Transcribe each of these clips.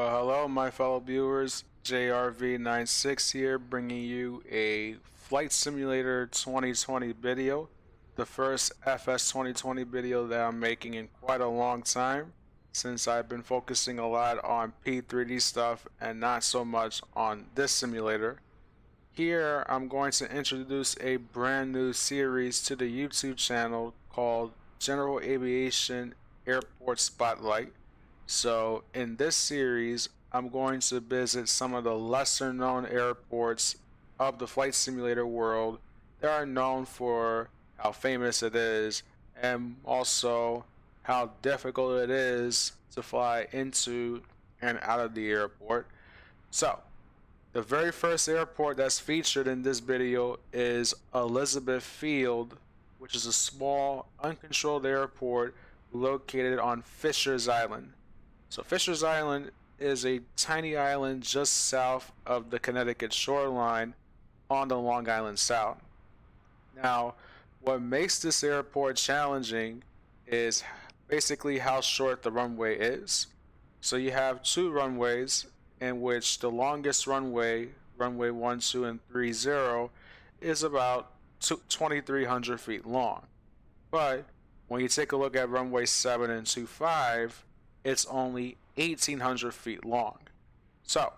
Well, hello, my fellow viewers. JRV96 here, bringing you a Flight Simulator 2020 video. The first FS2020 video that I'm making in quite a long time, since I've been focusing a lot on P3D stuff and not so much on this simulator. Here, I'm going to introduce a brand new series to the YouTube channel called General Aviation Airport Spotlight. So in this series, I'm going to visit some of the lesser known airports of the flight simulator world that are known for how famous it is and also how difficult it is to fly into and out of the airport. So the very first airport that's featured in this video is Elizabeth Field, which is a small uncontrolled airport located on Fisher's Island. So Fisher's Island is a tiny island just south of the Connecticut shoreline on the Long Island Sound. Now, what makes this airport challenging is basically how short the runway is. So you have two runways, in which the longest runway, runway 1, 2, and 30, is about 2,300 feet long. But when you take a look at runway 7 and 25, it's only 1,800 feet long. So,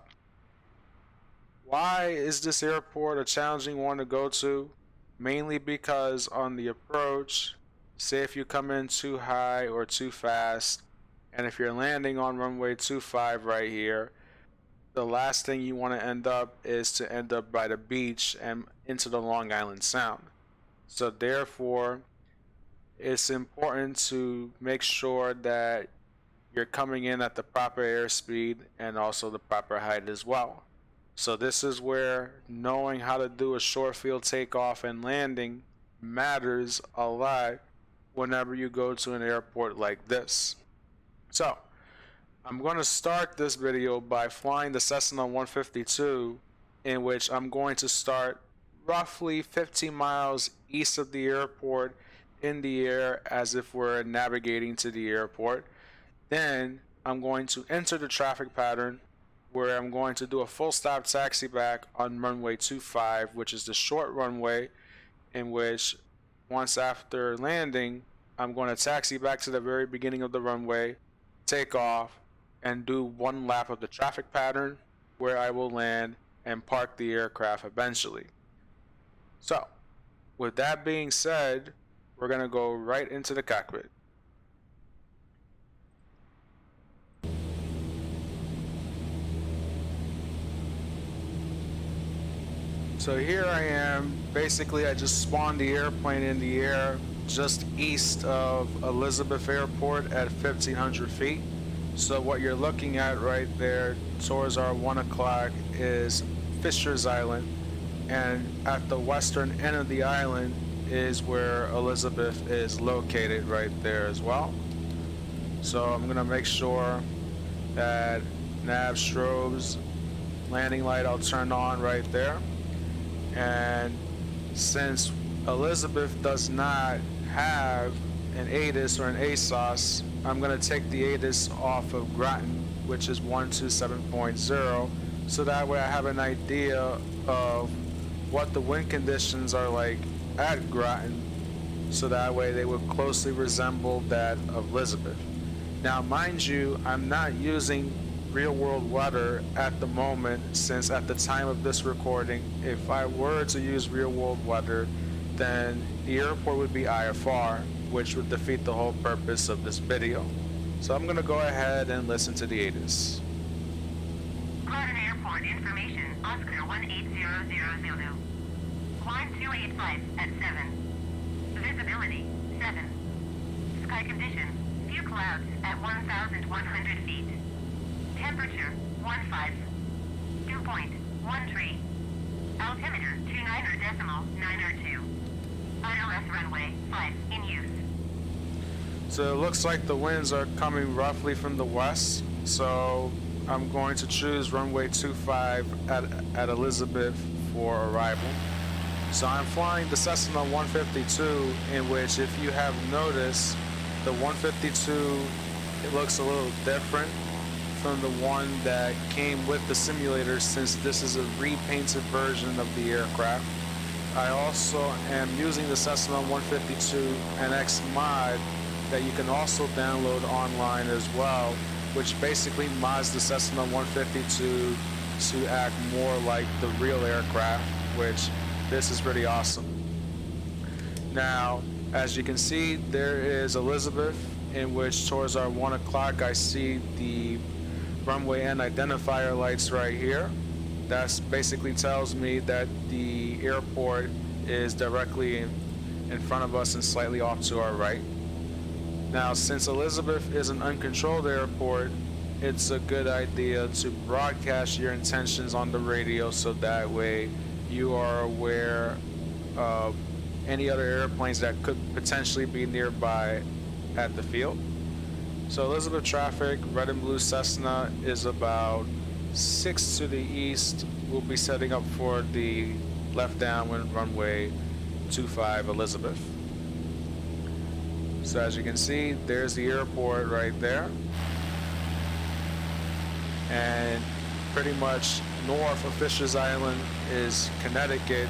why is this airport a challenging one to go to? Mainly because on the approach, say if you come in too high or too fast, and if you're landing on runway 25 right here, the last thing you want to end up is to end up by the beach and into the Long Island Sound. So therefore, it's important to make sure that you're coming in at the proper airspeed and also the proper height as well. So this is where knowing how to do a short field takeoff and landing matters a lot whenever you go to an airport like this. So I'm going to start this video by flying the Cessna 152, in which I'm going to start roughly 15 miles east of the airport in the air as if we're navigating to the airport. Then I'm going to enter the traffic pattern where I'm going to do a full stop taxi back on runway 25, which is the short runway, in which once after landing, I'm going to taxi back to the very beginning of the runway, take off, and do one lap of the traffic pattern where I will land and park the aircraft eventually. So, with that being said, we're going to go right into the cockpit. So here I am. Basically, I just spawned the airplane in the air just east of Elizabeth Airport at 1,500 feet. So what you're looking at right there towards our 1 o'clock is Fisher's Island, and at the western end of the island is where Elizabeth is located right there as well. So I'm gonna make sure that nav strobes, landing light I'll turn on right there. And since Elizabeth does not have an ATIS or an ASOS, I'm going to take the ATIS off of Groton, which is 127.0, so that way I have an idea of what the wind conditions are like at Groton, so that way they would closely resemble that of Elizabeth. Now mind you, I'm not using real world weather at the moment, since at the time of this recording, if I were to use real world weather, then the airport would be IFR, which would defeat the whole purpose of this video. So I'm going to go ahead and listen to the ATIS. Groton Airport information, Oscar 18000. Climb 285 at 7. Visibility 7. Sky condition, few clouds at 1,100 feet. Temperature 15. Dew point 13. Altimeter 29.902. ILS runway 5 in use. So it looks like the winds are coming roughly from the west, so I'm going to choose runway 25 at Elizabeth for arrival. So I'm flying the Cessna 152, in which, if you have noticed, the 152, it looks a little different from the one that came with the simulator, since this is a repainted version of the aircraft. I also am using the Cessna 152NX Mod that you can also download online as well, which basically mods the Cessna 152 to act more like the real aircraft, which this is pretty awesome. Now, as you can see, there is Elizabeth, in which towards our 1 o'clock I see the runway end identifier lights right here. That basically tells me that the airport is directly in front of us and slightly off to our right. Now, since Elizabeth is an uncontrolled airport, it's a good idea to broadcast your intentions on the radio, so that way you are aware of any other airplanes that could potentially be nearby at the field. So Elizabeth traffic, red and blue Cessna is about 6 to the east. We'll be setting up for the left downwind runway 25 Elizabeth. So as you can see, there's the airport right there. And pretty much north of Fisher's Island is Connecticut,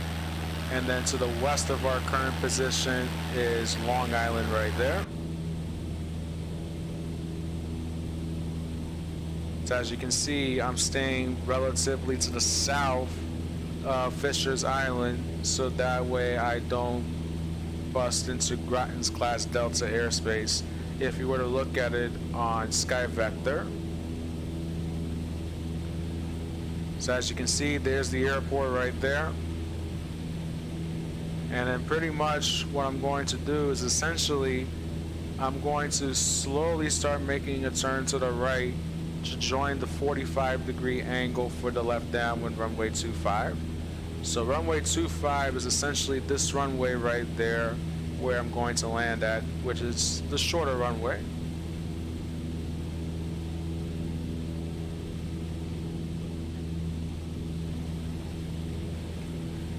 and then to the west of our current position is Long Island right there. So as you can see, I'm staying relatively to the south of Fisher's Island, so that way I don't bust into Grattan's class Delta airspace if you were to look at it on SkyVector. So as you can see, there's the airport right there. And then pretty much what I'm going to do is essentially I'm going to slowly start making a turn to the right to join the 45-degree angle for the left downwind runway 25. So runway 25 is essentially this runway right there where I'm going to land at, which is the shorter runway.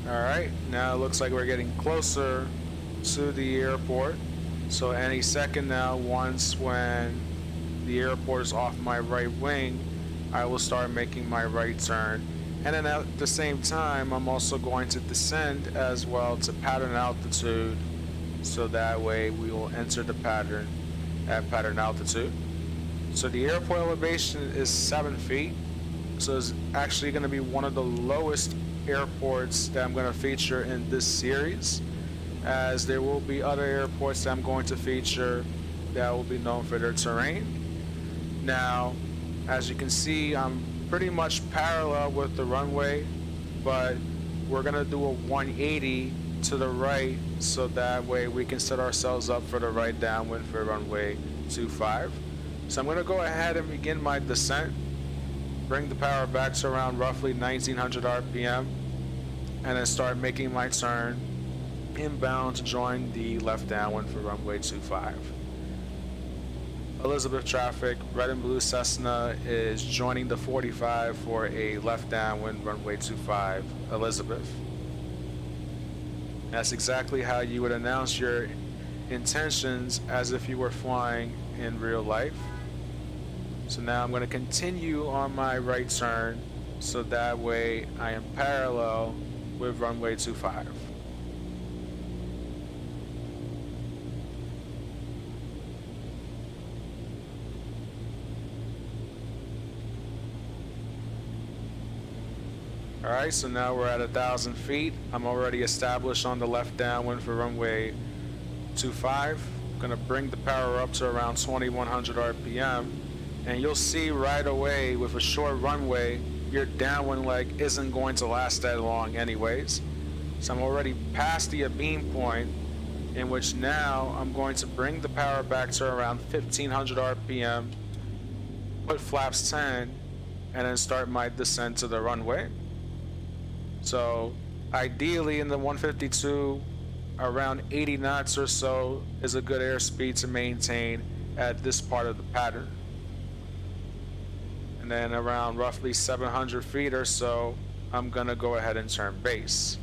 Alright, now it looks like we're getting closer to the airport. So any second now, once when the airport is off my right wing, I will start making my right turn. And then at the same time, I'm also going to descend as well to pattern altitude, so that way we will enter the pattern at pattern altitude. So the airport elevation is 7 feet, so it's actually going to be one of the lowest airports that I'm going to feature in this series, as there will be other airports that I'm going to feature that will be known for their terrain. Now, as you can see, I'm pretty much parallel with the runway, but we're going to do a 180 to the right, so that way we can set ourselves up for the right downwind for runway 25. So I'm going to go ahead and begin my descent, bring the power back to around roughly 1900 RPM, and then start making my turn inbound to join the left downwind for runway 25. Elizabeth traffic, red and blue Cessna is joining the 45 for a left downwind runway 25 Elizabeth. That's exactly how you would announce your intentions as if you were flying in real life. So now I'm going to continue on my right turn, so that way I am parallel with runway 25. Alright, so now we're at 1,000 feet. I'm already established on the left downwind for runway 25. I'm going to bring the power up to around 2100 RPM. And you'll see right away with a short runway, your downwind leg isn't going to last that long anyways. So I'm already past the beam point, in which now I'm going to bring the power back to around 1500 RPM, put flaps 10, and then start my descent to the runway. So ideally in the 152, around 80 knots or so is a good airspeed to maintain at this part of the pattern. And then around roughly 700 feet or so, I'm gonna go ahead and turn base.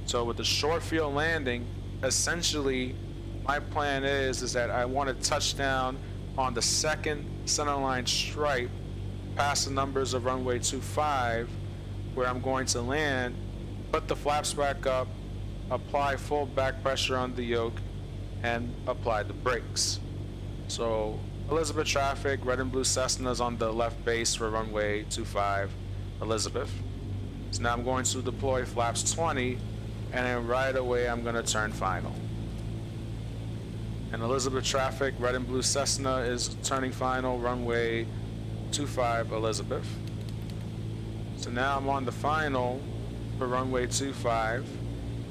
So with the short field landing, essentially my plan is that I want to touch down on the second centerline stripe past the numbers of runway 25, where I'm going to land, put the flaps back up, apply full back pressure on the yoke, and apply the brakes. So Elizabeth traffic, red and blue Cessna's on the left base for runway 25 Elizabeth. So now I'm going to deploy flaps 20, and then right away I'm going to turn final. And Elizabeth traffic, red and blue Cessna is turning final, runway 25 Elizabeth. So now I'm on the final for runway 25,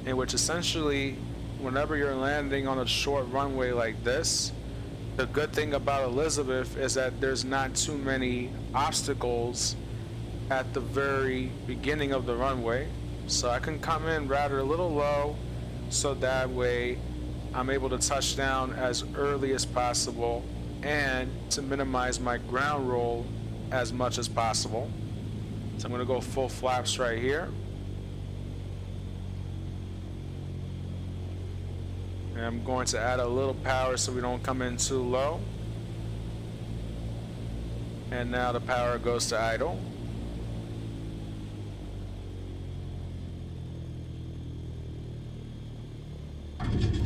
in which essentially, whenever you're landing on a short runway like this, the good thing about Elizabeth is that there's not too many obstacles at the very beginning of the runway. So I can come in rather a little low, so that way I'm able to touch down as early as possible and to minimize my ground roll as much as possible. So I'm going to go full flaps right here. And I'm going to add a little power so we don't come in too low. And now the power goes to idle.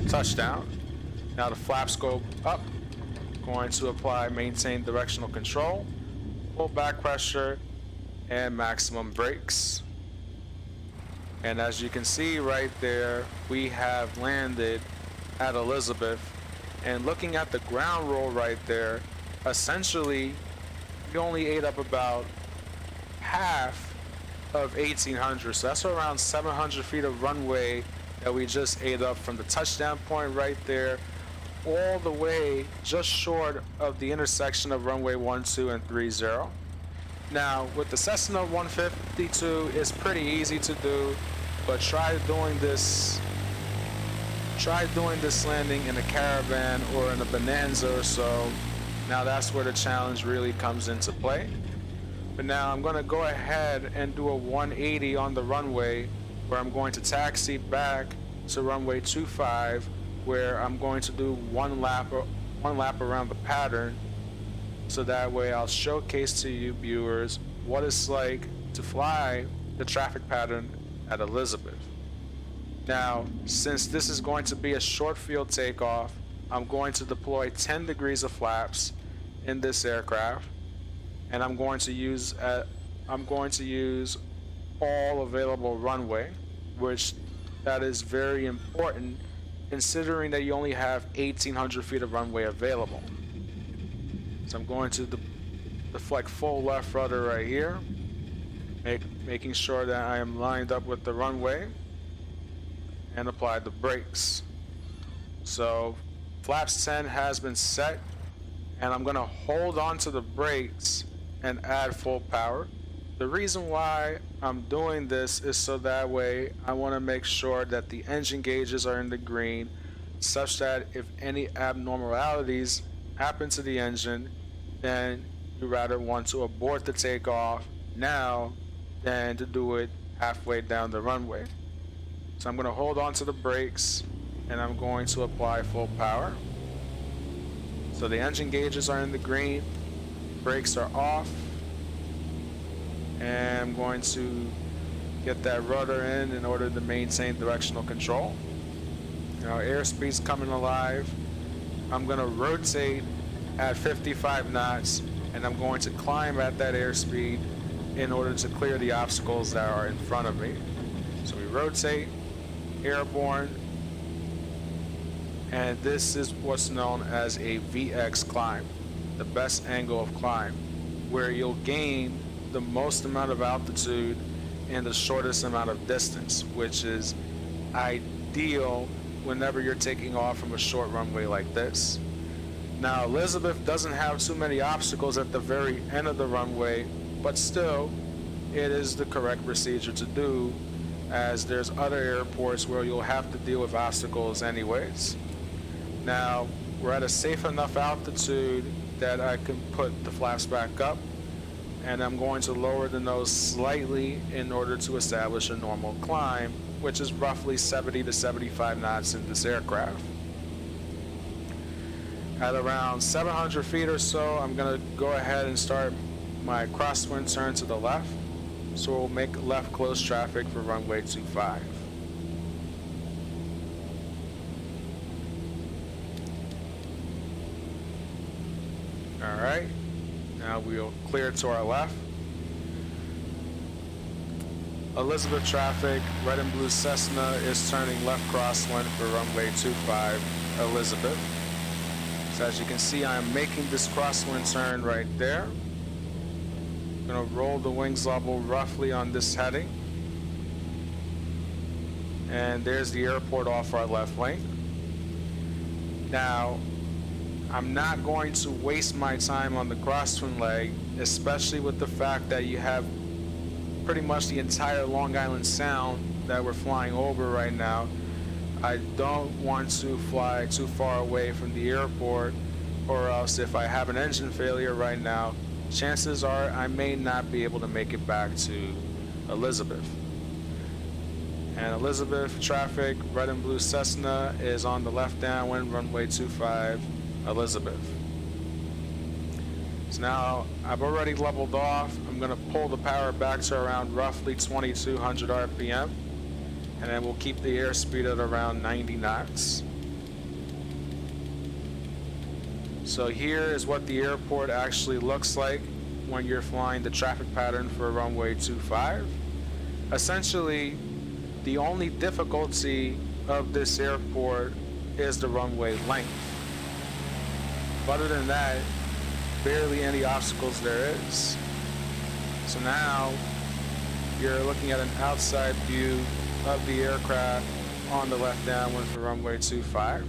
Touchdown. Now the flaps go up. Going to apply maintain directional control, full back pressure, and maximum brakes. And as you can see right there, we have landed at Elizabeth. And looking at the ground roll right there, essentially we only ate up about half of 1800, so that's around 700 feet of runway that we just ate up from the touchdown point right there all the way just short of the intersection of runway 12 and 30. Now with the Cessna 152, it's pretty easy to do, but try doing this landing in a Caravan or in a Bonanza or so. Now that's where the challenge really comes into play. But now I'm going to go ahead and do a 180 on the runway, where I'm going to taxi back to runway 25, where I'm going to do one lap around the pattern, so that way I'll showcase to you viewers what it's like to fly the traffic pattern at Elizabeth. Now, since this is going to be a short field takeoff, I'm going to deploy 10 degrees of flaps in this aircraft, and I'm going to use all available runway, which that is very important considering that you only have 1800 feet of runway available. So I'm going to deflect full left rudder right here, making sure that I am lined up with the runway, and apply the brakes. So flaps 10 has been set, and I'm going to hold on to the brakes and add full power. The reason why I'm doing this is so that way I want to make sure that the engine gauges are in the green, such that if any abnormalities happen to the engine, then you rather want to abort the takeoff now than to do it halfway down the runway. So I'm going to hold on to the brakes, and I'm going to apply full power. So the engine gauges are in the green, brakes are off, and I'm going to get that rudder in order to maintain directional control. Now airspeed's coming alive. I'm going to rotate at 55 knots, and I'm going to climb at that airspeed in order to clear the obstacles that are in front of me. So we rotate, airborne, and this is what's known as a VX climb, the best angle of climb, where you'll gain the most amount of altitude in the shortest amount of distance, which is ideal whenever you're taking off from a short runway like this. Now Elizabeth doesn't have too many obstacles at the very end of the runway, but still it is the correct procedure to do, as there's other airports where you'll have to deal with obstacles anyways. Now we're at a safe enough altitude that I can put the flaps back up, and I'm going to lower the nose slightly in order to establish a normal climb, which is roughly 70 to 75 knots in this aircraft. At around 700 feet or so, I'm gonna go ahead and start my crosswind turn to the left. So we'll make left close traffic for runway 25. Alright, now we'll clear to our left. Elizabeth traffic, red and blue Cessna is turning left crosswind for runway 25, Elizabeth. So as you can see, I'm making this crosswind turn right there. I'm gonna roll the wings level roughly on this heading. And there's the airport off our left wing. Now, I'm not going to waste my time on the crosswind leg, especially with the fact that you have pretty much the entire Long Island Sound that we're flying over right now. I don't want to fly too far away from the airport, or else if I have an engine failure right now, chances are I may not be able to make it back to Elizabeth. And Elizabeth traffic, red and blue Cessna is on the left downwind, runway 25, Elizabeth. So now I've already leveled off. I'm going to pull the power back to around roughly 2200 RPM. And then we'll keep the airspeed at around 90 knots. So here is what the airport actually looks like when you're flying the traffic pattern for runway 25. Essentially, the only difficulty of this airport is the runway length. Other than that, barely any obstacles there is. So now you're looking at an outside view of the aircraft on the left downwind for runway 25.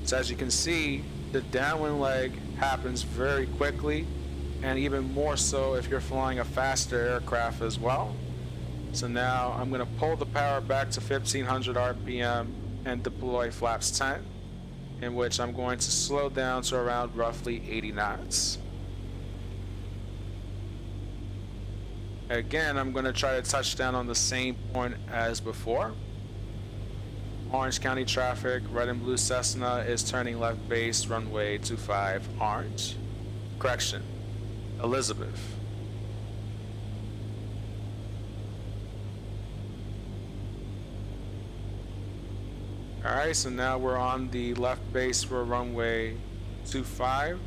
So as you can see, the downwind leg happens very quickly, and even more so if you're flying a faster aircraft as well. So now I'm going to pull the power back to 1500 RPM and deploy flaps 10, in which I'm going to slow down to around roughly 80 knots. Again, I'm going to try to touch down on the same point as before. Orange County traffic, red and blue Cessna is turning left base, runway 25, orange. Correction, Elizabeth. Alright, so now we're on the left base for runway 25.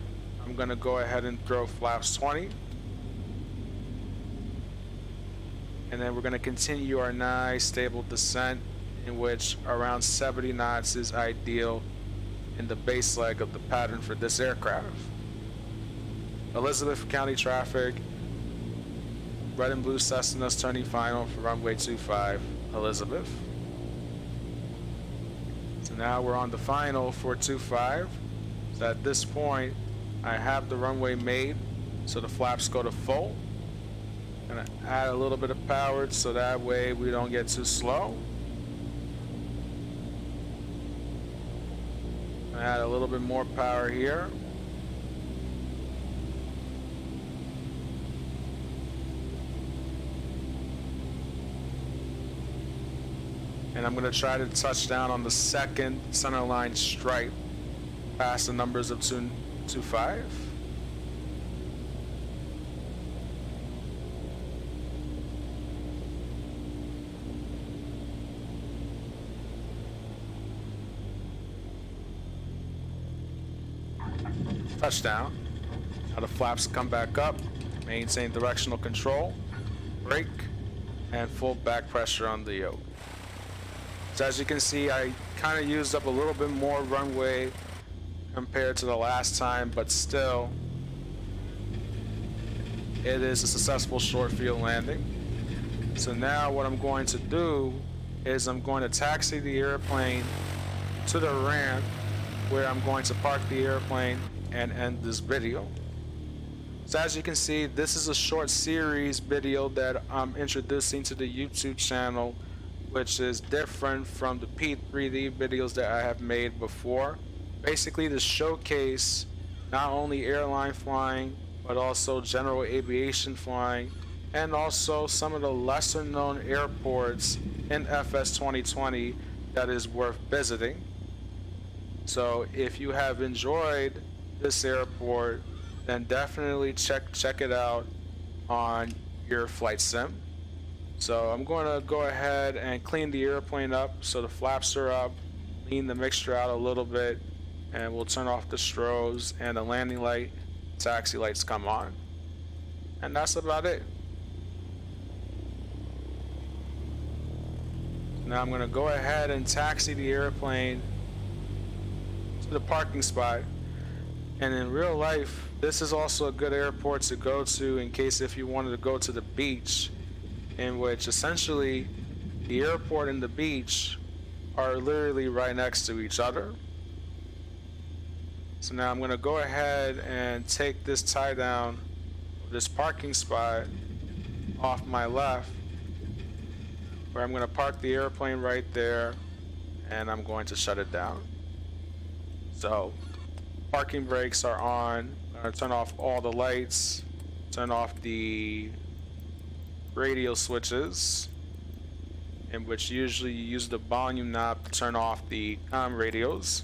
I'm going to go ahead and throw flaps 20. And then we're going to continue our nice stable descent, in which around 70 knots is ideal in the base leg of the pattern for this aircraft. Elizabeth County traffic, red and blue Cessna's turning final for runway 25, Elizabeth. So now we're on the final for 25. So at this point, I have the runway made, so the flaps go to full. Gonna add a little bit of power so that way we don't get too slow. Add a little bit more power here. And I'm going to try to touch down on the second centerline stripe past the numbers of 225. Touchdown. Now the flaps come back up, maintain directional control, brake, and full back pressure on the yoke. So as you can see, I kind of used up a little bit more runway compared to the last time, but still, it is a successful short field landing. So now what I'm going to do is I'm going to taxi the airplane to the ramp where I'm going to park the airplane and end this video. So as you can see, this is a short series video that I'm introducing to the YouTube channel, which is different from the P3D videos that I have made before. Basically to showcase not only airline flying, but also general aviation flying, and also some of the lesser known airports in FS2020 that is worth visiting. So if you have enjoyed this airport, then definitely check it out on your flight sim. So I'm going to go ahead and clean the airplane up so the flaps are up, lean the mixture out a little bit, and we'll turn off the strobes and the landing light, taxi lights come on. And that's about it. Now I'm going to go ahead and taxi the airplane to the parking spot. And in real life, this is also a good airport to go to in case if you wanted to go to the beach, in which essentially the airport and the beach are literally right next to each other. So now I'm going to go ahead and take this tie down of this parking spot off my left, where I'm going to park the airplane right there, and I'm going to shut it down. So parking brakes are on. I'm going to turn off all the lights, turn off the radio switches, in which usually you use the volume knob to turn off the comm radios,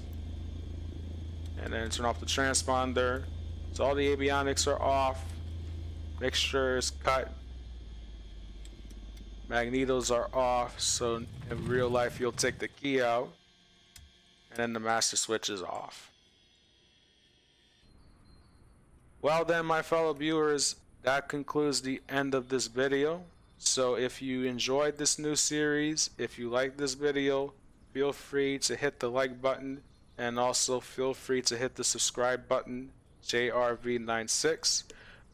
and then turn off the transponder. So all the avionics are off, mixture is cut, magnetos are off, so in real life you'll take the key out, and then the master switch is off. Well then, my fellow viewers, that concludes the end of this video. So if you enjoyed this new series, if you like this video, feel free to hit the like button, and also feel free to hit the subscribe button, JRV96,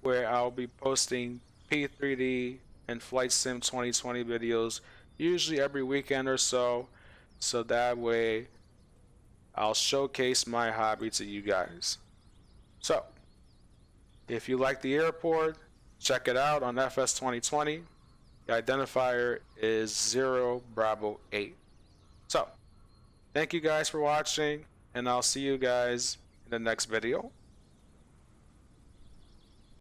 where I'll be posting P3D and Flight Sim 2020 videos usually every weekend or so that way I'll showcase my hobby to you guys. So if you like the airport, check it out on FS2020. The identifier is 0 Bravo 8. So thank you guys for watching, and I'll see you guys in the next video.